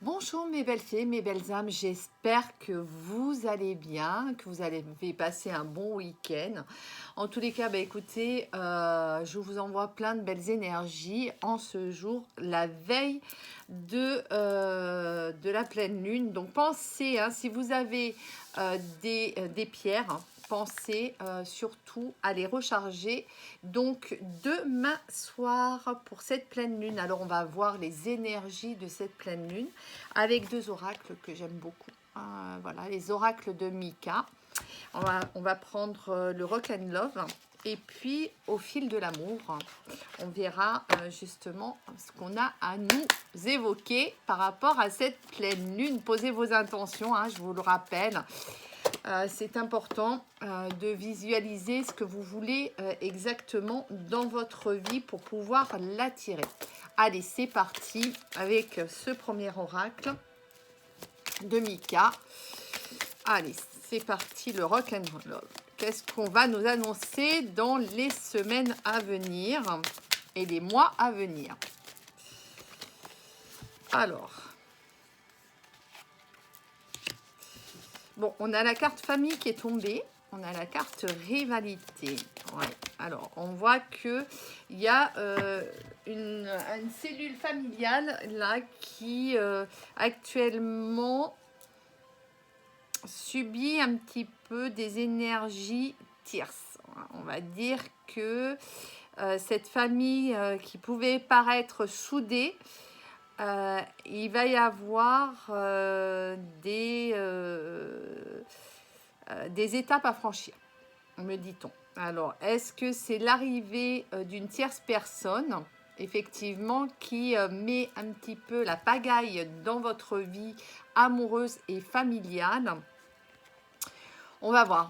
Bonjour mes belles fées, mes belles âmes, j'espère que vous allez bien, que vous allez passer un bon week-end. En tous les cas, écoutez, je vous envoie plein de belles énergies en ce jour, la veille de la pleine lune. Donc pensez, hein, si vous avez des pierres, hein, pensez surtout à les recharger. Donc demain soir pour cette pleine lune, alors on va voir les énergies de cette pleine lune avec deux oracles que j'aime beaucoup. Voilà, les oracles de Mika. On va prendre le Rock and Love. Et puis, au fil de l'amour, on verra justement ce qu'on a à nous évoquer par rapport à cette pleine lune. Posez vos intentions, hein, je vous le rappelle. C'est important de visualiser ce que vous voulez exactement dans votre vie pour pouvoir l'attirer. Allez, c'est parti avec ce premier oracle de Mika. Allez, c'est parti, le Rock and Love. Qu'est-ce qu'on va nous annoncer dans les semaines à venir et les mois à venir? Alors, bon, on a la carte famille qui est tombée. On a la carte rivalité. Ouais. Alors, on voit qu'il y a une cellule familiale là qui actuellement subit un petit peu des énergies tierces. On va dire que cette famille qui pouvait paraître soudée, il va y avoir des étapes à franchir, me dit-on. Alors, est-ce que c'est l'arrivée d'une tierce personne, effectivement, qui met un petit peu la pagaille dans votre vie amoureuse et familiale? On va voir,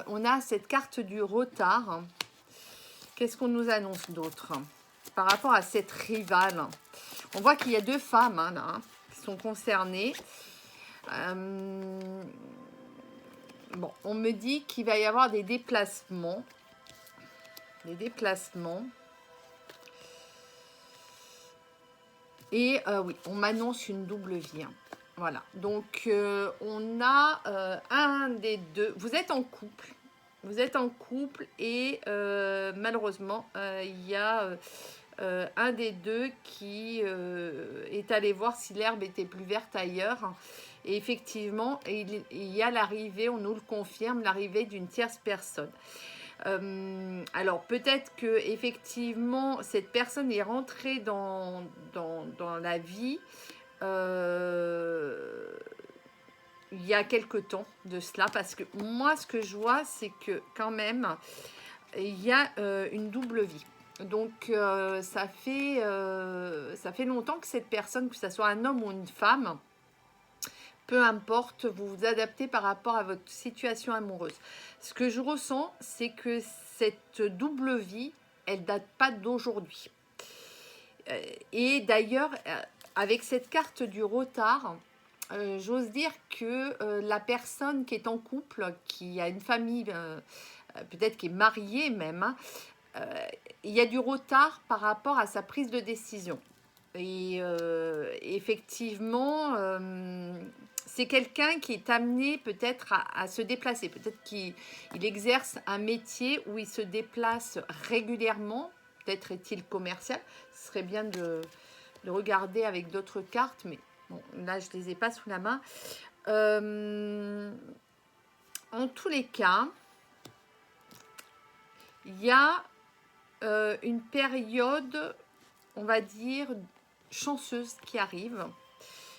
on a cette carte du retard. Qu'est-ce qu'on nous annonce d'autre par rapport à cette rivale? On voit qu'il y a deux femmes hein, là, qui sont concernées. Bon, on me dit qu'il va y avoir des déplacements. Des déplacements. Et oui, on m'annonce une double vie. Hein. Voilà, donc on a un des deux. Vous êtes en couple. Vous êtes en couple et malheureusement, il y a un des deux qui est allé voir si l'herbe était plus verte ailleurs. Et effectivement, il y a l'arrivée, on nous le confirme, l'arrivée d'une tierce personne. Alors peut-être que effectivement cette personne est rentrée dans la vie il y a quelque temps de cela, parce que moi ce que je vois c'est que quand même il y a une double vie. Donc ça fait longtemps que cette personne, que ce soit un homme ou une femme, peu importe, vous vous adaptez par rapport à votre situation amoureuse. Ce que je ressens, c'est que cette double vie, elle date pas d'aujourd'hui. Et d'ailleurs, avec cette carte du retard, j'ose dire que la personne qui est en couple, qui a une famille, peut-être qui est mariée même, hein, il y a du retard par rapport à sa prise de décision. Et effectivement, c'est quelqu'un qui est amené peut-être à se déplacer. Peut-être qu'il exerce un métier où il se déplace régulièrement. Peut-être est-il commercial. Ce serait bien de regarder avec d'autres cartes, mais bon, là, je ne les ai pas sous la main. En tous les cas, il y a une période, on va dire, chanceuse qui arrive.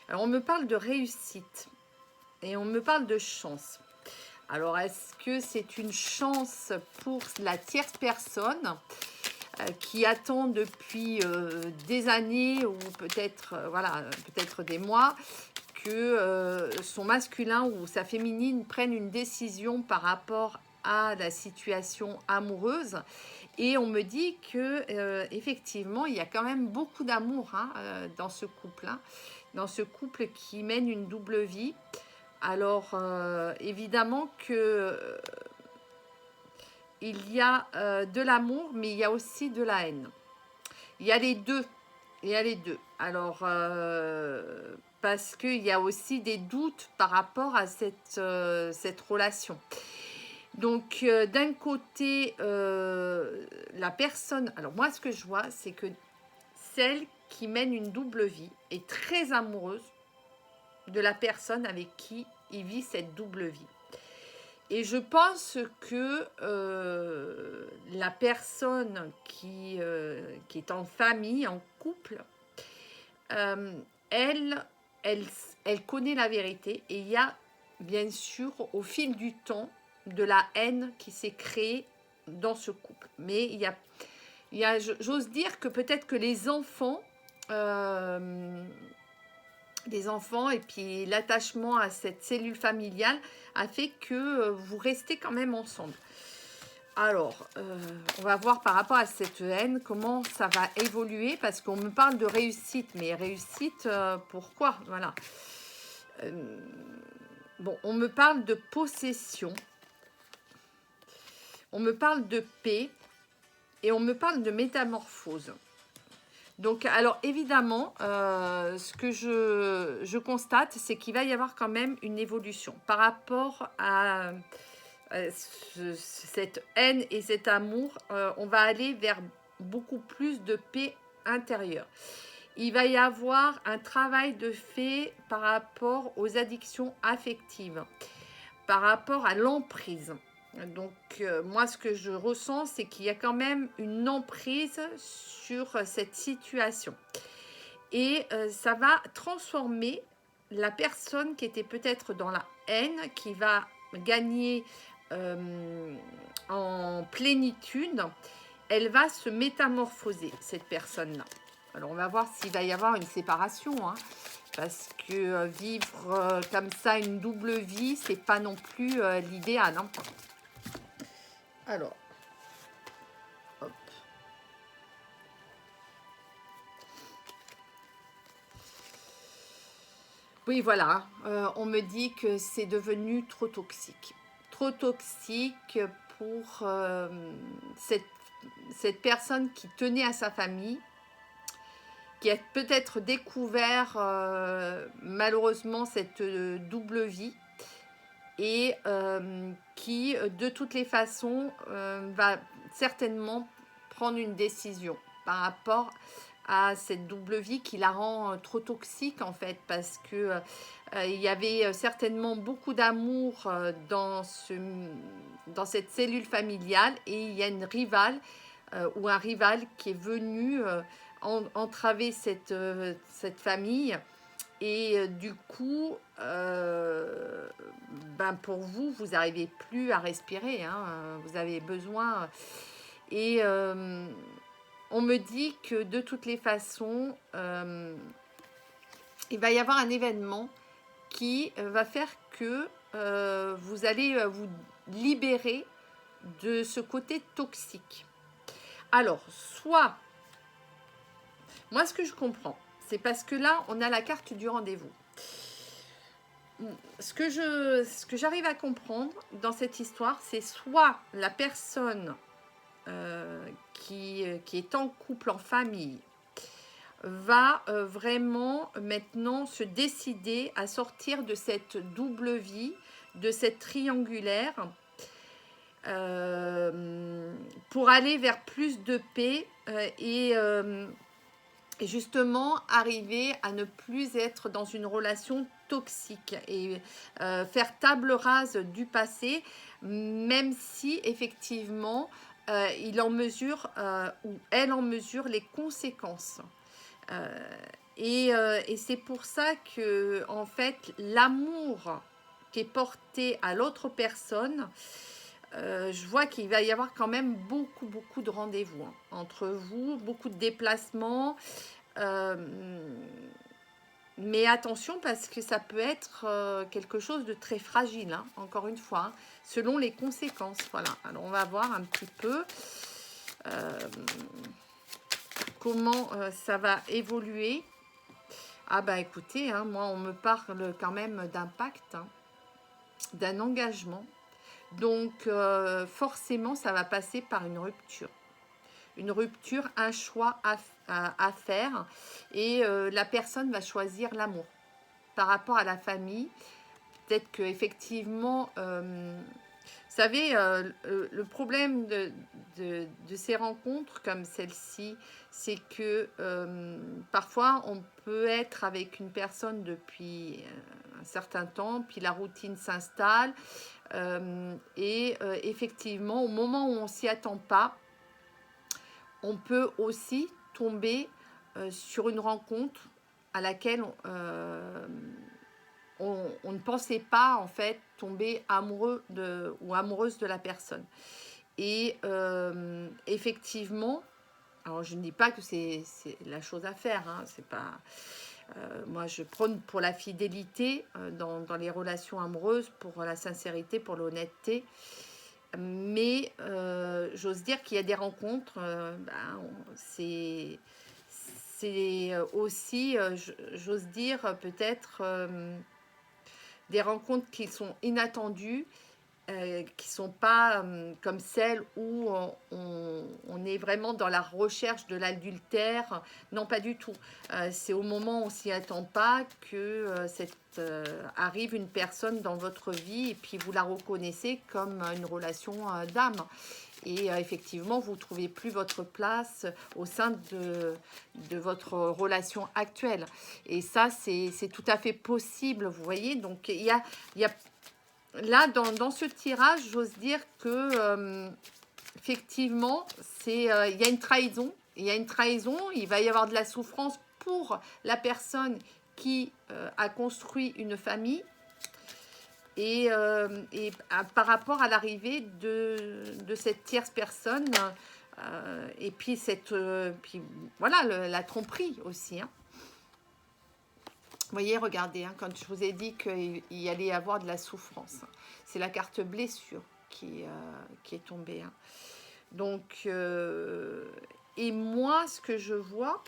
Alors, on me parle de réussite et on me parle de chance. Alors, est-ce que c'est une chance pour la tierce personne qui attend depuis des années ou peut-être voilà, peut-être des mois que son masculin ou sa féminine prenne une décision par rapport à la situation amoureuse? Et on me dit que effectivement il y a quand même beaucoup d'amour hein, dans ce couple, hein, dans ce couple qui mène une double vie. Alors évidemment que il y a de l'amour, mais il y a aussi de la haine. Il y a les deux. Il y a les deux. Alors, parce qu'il y a aussi des doutes par rapport à cette relation. Donc, d'un côté, la personne... Alors, moi, ce que je vois, c'est que celle qui mène une double vie est très amoureuse de la personne avec qui il vit cette double vie. Et je pense que la personne qui est en famille, en couple, euh, elle, elle, elle connaît la vérité. Et il y a, bien sûr, au fil du temps, de la haine qui s'est créée dans ce couple. Mais j'ose dire que peut-être que euh, les enfants et puis l'attachement à cette cellule familiale a fait que vous restez quand même ensemble. Alors, on va voir par rapport à cette haine, comment ça va évoluer, parce qu'on me parle de réussite, mais réussite, pourquoi? Voilà. Bon, on me parle de possession, on me parle de paix, et on me parle de métamorphose. Donc, alors évidemment, ce que je constate, c'est qu'il va y avoir quand même une évolution par rapport à cette haine et cet amour. On va aller vers beaucoup plus de paix intérieure. Il va y avoir un travail de fait par rapport aux addictions affectives, par rapport à l'emprise. Donc, moi, ce que je ressens, c'est qu'il y a quand même une emprise sur cette situation. Et ça va transformer la personne qui était peut-être dans la haine, qui va gagner en plénitude. Elle va se métamorphoser, cette personne-là. Alors, on va voir s'il va y avoir une séparation, hein, parce que vivre comme ça une double vie, c'est pas non plus l'idéal, hein. Alors, hop. Oui, voilà, on me dit que c'est devenu trop toxique. Trop toxique pour cette personne qui tenait à sa famille, qui a peut-être découvert malheureusement cette double vie et qui, de toutes les façons, va certainement prendre une décision par rapport à cette double vie qui la rend trop toxique en fait, parce que il y avait certainement beaucoup d'amour dans cette cellule familiale, et il y a une rivale ou un rival qui est venu entraver cette famille. Et du coup, ben pour vous, vous n'arrivez plus à respirer, hein, vous avez besoin. Et on me dit que de toutes les façons, il va y avoir un événement qui va faire que vous allez vous libérer de ce côté toxique. Alors, soit, moi ce que je comprends, c'est parce que là, on a la carte du rendez-vous. Ce que j'arrive à comprendre dans cette histoire, c'est soit la personne qui est en couple, en famille, va vraiment maintenant se décider à sortir de cette double vie, de cette triangulaire, pour aller vers plus de paix et justement arriver à ne plus être dans une relation toxique et faire table rase du passé, même si effectivement il en mesure ou elle en mesure les conséquences. Et c'est pour ça que en fait l'amour qui est porté à l'autre personne, je vois qu'il va y avoir quand même beaucoup de rendez-vous hein, entre vous, beaucoup de déplacements. Mais attention, parce que ça peut être quelque chose de très fragile, hein, encore une fois, hein, selon les conséquences. Voilà, alors on va voir un petit peu comment ça va évoluer. Ah bah écoutez, hein, moi on me parle quand même d'un pacte, hein, d'un engagement. Donc forcément ça va passer par une rupture. une rupture, un choix à faire. Et la personne va choisir l'amour. Par rapport à la famille, peut-être qu'effectivement, vous savez, le problème de ces rencontres comme celle-ci, c'est que parfois on peut être avec une personne depuis un certain temps, puis la routine s'installe, et effectivement, au moment où on s'y attend pas, on peut aussi tomber sur une rencontre à laquelle on ne pensait pas en fait tomber amoureux ou amoureuse de la personne. Et effectivement, alors je ne dis pas que c'est la chose à faire, hein, c'est pas, moi je prône pour la fidélité dans les relations amoureuses, pour la sincérité, pour l'honnêteté. Mais j'ose dire qu'il y a des rencontres, c'est aussi, j'ose dire peut-être des rencontres qui sont inattendues, qui ne sont pas comme celles où on est vraiment dans la recherche de l'adultère. Non, pas du tout. C'est au moment où on ne s'y attend pas que arrive une personne dans votre vie et puis vous la reconnaissez comme une relation d'âme. Et effectivement, vous ne trouvez plus votre place au sein de votre relation actuelle. Et ça, c'est tout à fait possible, vous voyez. Donc, il y a là, dans ce tirage, j'ose dire que, effectivement, il y a une trahison. Il y a une trahison, il va y avoir de la souffrance pour la personne qui a construit une famille. Et par rapport à l'arrivée de cette tierce personne, et puis, puis voilà, la tromperie aussi. Hein. Vous voyez, regardez, hein, quand je vous ai dit qu'il y allait y avoir de la souffrance, c'est la carte blessure qui est tombée. Hein. Donc, et moi, ce que je vois,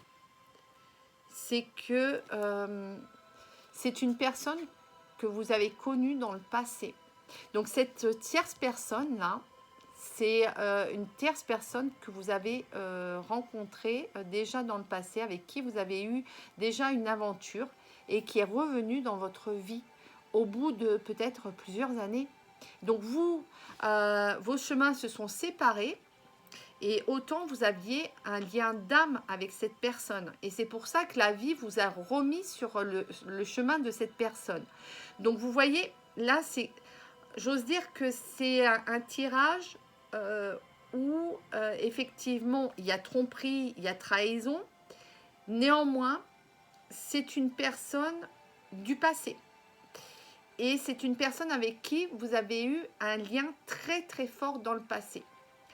c'est que c'est une personne que vous avez connue dans le passé. Donc, cette tierce personne-là, c'est une tierce personne que vous avez rencontrée déjà dans le passé, avec qui vous avez eu déjà une aventure et qui est revenue dans votre vie au bout de peut-être plusieurs années. Donc vous, vos chemins se sont séparés et autant vous aviez un lien d'âme avec cette personne. Et c'est pour ça que la vie vous a remis sur le chemin de cette personne. Donc vous voyez, là, j'ose dire que c'est un tirage où effectivement il y a tromperie, il y a trahison. Néanmoins, c'est une personne du passé. Et c'est une personne avec qui vous avez eu un lien très très fort dans le passé.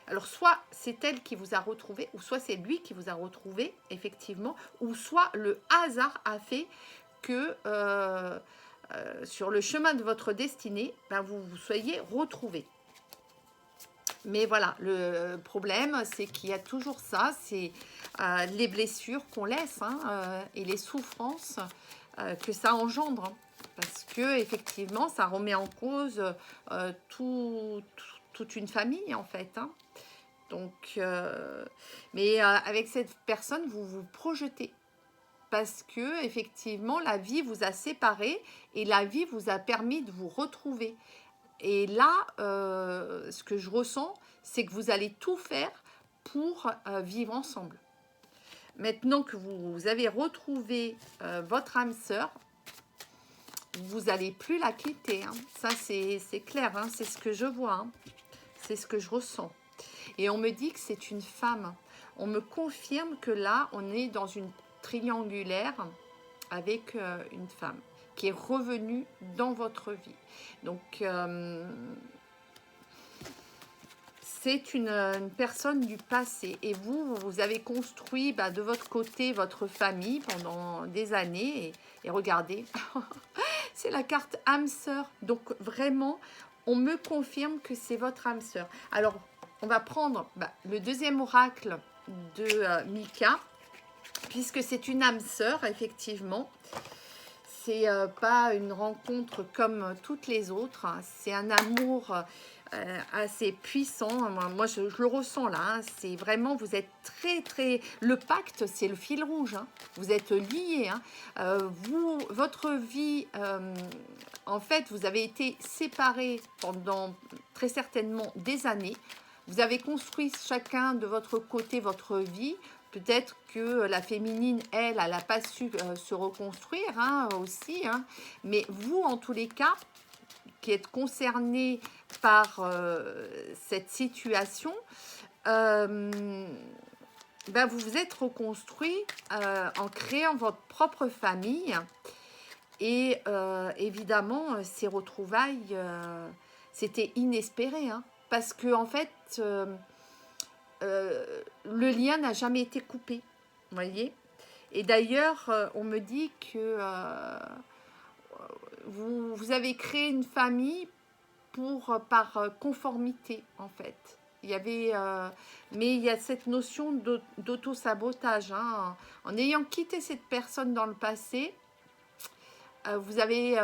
Alors soit c'est elle qui vous a retrouvé, ou soit c'est lui qui vous a retrouvé, effectivement, ou soit le hasard a fait que sur le chemin de votre destinée, ben, vous vous soyez retrouvés. Mais voilà, le problème, c'est qu'il y a toujours ça, c'est les blessures qu'on laisse hein, et les souffrances que ça engendre. Hein, parce que effectivement, ça remet en cause toute une famille, en fait. Hein. Donc, mais avec cette personne, vous vous projetez. Parce que effectivement, la vie vous a séparés et la vie vous a permis de vous retrouver. Et là, ce que je ressens, c'est que vous allez tout faire pour vivre ensemble. Maintenant que vous avez retrouvé votre âme sœur, vous n'allez plus la quitter. Hein. Ça, c'est clair, hein. C'est ce que je vois. Hein. C'est ce que je ressens. Et on me dit que c'est une femme. On me confirme que là, on est dans une triangulaire avec une femme qui est revenue dans votre vie. Donc, c'est une personne du passé. Et vous avez construit de votre côté votre famille pendant des années. Et regardez, c'est la carte âme sœur. Donc, vraiment, on me confirme que c'est votre âme sœur. Alors, on va prendre le deuxième oracle de Mika, puisque c'est une âme sœur, effectivement. C'est pas une rencontre comme toutes les autres. C'est un amour assez puissant. Moi je le ressens là, hein. C'est vraiment, vous êtes très... Le pacte, c'est le fil rouge, hein. Vous êtes liés, hein. Votre vie, en fait, vous avez été séparés pendant très certainement des années. Vous avez construit chacun de votre côté votre vie. Peut-être que la féminine, elle n'a pas su se reconstruire, hein, aussi, hein. Mais vous, en tous les cas, qui êtes concerné par cette situation, ben vous vous êtes reconstruit en créant votre propre famille. Et évidemment, ces retrouvailles, c'était inespéré, hein, parce que en fait, le lien n'a jamais été coupé, vous voyez. Et d'ailleurs, on me dit que vous avez créé une famille par conformité, en fait. Il y avait, mais il y a cette notion d'auto-sabotage, hein. En ayant quitté cette personne dans le passé, vous avez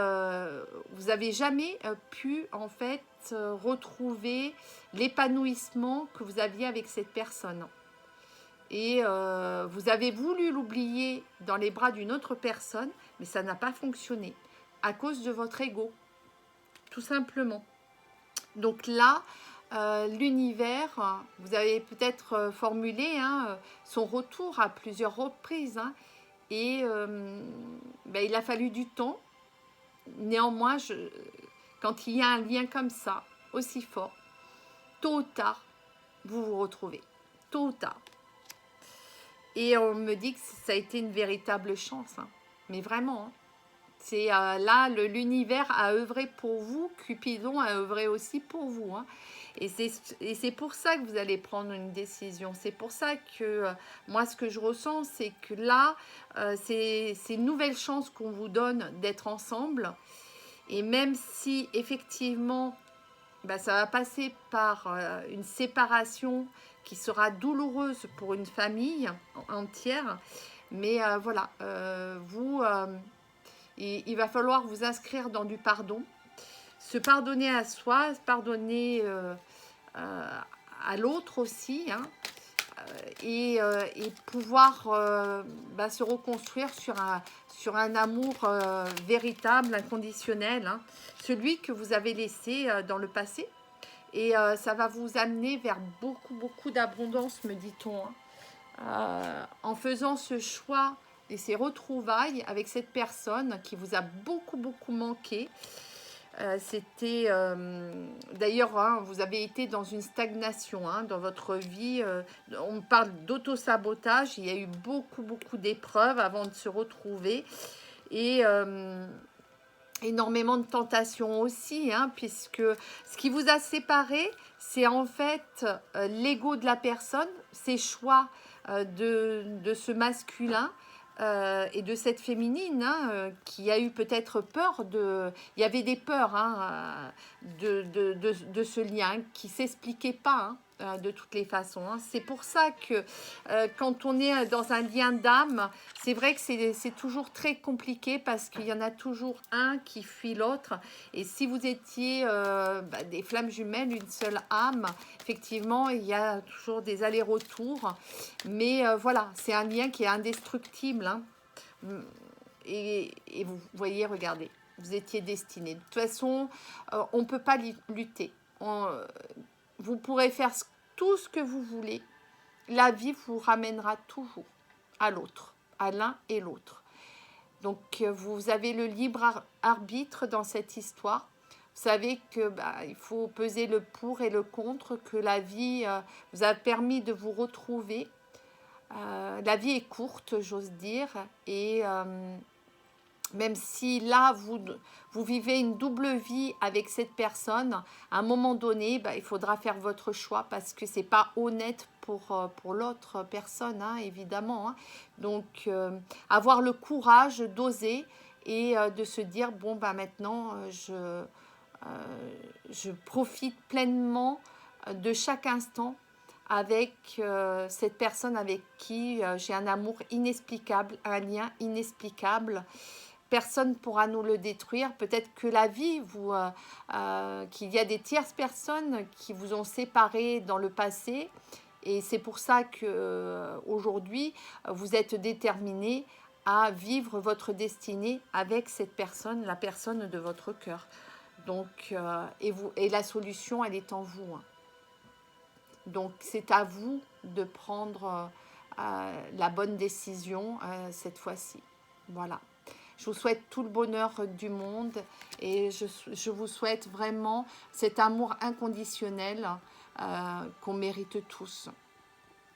jamais pu, en fait, retrouver l'épanouissement que vous aviez avec cette personne. Et vous avez voulu l'oublier dans les bras d'une autre personne, mais ça n'a pas fonctionné à cause de votre ego, tout simplement. Donc là, l'univers, vous avez peut-être formulé, hein, son retour à plusieurs reprises, hein, et ben, il a fallu du temps. Néanmoins, quand il y a un lien comme ça, aussi fort, tôt ou tard, vous vous retrouvez. Tôt ou tard. Et on me dit que ça a été une véritable chance, hein. Mais vraiment, hein. C'est là, l'univers a œuvré pour vous, Cupidon a œuvré aussi pour vous, hein. Et c'est pour ça que vous allez prendre une décision. C'est pour ça que moi, ce que je ressens, c'est que là, c'est une nouvelle chance qu'on vous donne d'être ensemble. Et même si, effectivement, bah, ça va passer par une séparation qui sera douloureuse pour une famille entière. Mais voilà, il va falloir vous inscrire dans du pardon. Se pardonner à soi, se pardonner à l'autre aussi, hein, et pouvoir bah, se reconstruire sur un amour véritable, inconditionnel, hein, celui que vous avez laissé dans le passé. Et ça va vous amener vers beaucoup d'abondance, me dit-on, hein. En faisant ce choix et ces retrouvailles avec cette personne qui vous a beaucoup manqué. C'était d'ailleurs, hein, vous avez été dans une stagnation, hein, dans votre vie. On parle d'auto-sabotage. Il y a eu beaucoup d'épreuves avant de se retrouver. Et énormément de tentations aussi, hein, puisque ce qui vous a séparé, c'est en fait l'ego de la personne, ses choix de ce masculin et de cette féminine, hein, qui a eu peut-être peur de... Il y avait des peurs, hein, de ce lien qui ne s'expliquait pas, hein, de toutes les façons, hein. C'est pour ça que quand on est dans un lien d'âme, c'est vrai que c'est toujours très compliqué parce qu'il y en a toujours un qui fuit l'autre. Et si vous étiez bah, des flammes jumelles, une seule âme, effectivement, il y a toujours des allers-retours. Mais voilà, c'est un lien qui est indestructible, hein. Et vous voyez, regardez, vous étiez destinés. De toute façon, on ne peut pas lutter. Vous pourrez faire tout ce que vous voulez. La vie vous ramènera toujours à l'autre, à l'un et l'autre. Donc, vous avez le libre arbitre dans cette histoire. Vous savez que bah, il faut peser le pour et le contre, que la vie vous a permis de vous retrouver. La vie est courte, j'ose dire, et même si là, vous vivez une double vie avec cette personne, à un moment donné, bah, il faudra faire votre choix parce que ce n'est pas honnête pour l'autre personne, hein, évidemment, hein. Donc, avoir le courage d'oser et de se dire, bon, bah, maintenant, je profite pleinement de chaque instant avec cette personne avec qui j'ai un amour inexplicable, un lien inexplicable. personne ne pourra nous le détruire. Peut-être que la vie, qu'il y a des tierces personnes qui vous ont séparés dans le passé. Et c'est pour ça que aujourd'hui, vous êtes déterminé à vivre votre destinée avec cette personne, la personne de votre cœur. Donc, et la solution, elle est en vous. Donc, c'est à vous de prendre la bonne décision cette fois-ci. Voilà. Je vous souhaite tout le bonheur du monde et je vous souhaite vraiment cet amour inconditionnel qu'on mérite tous.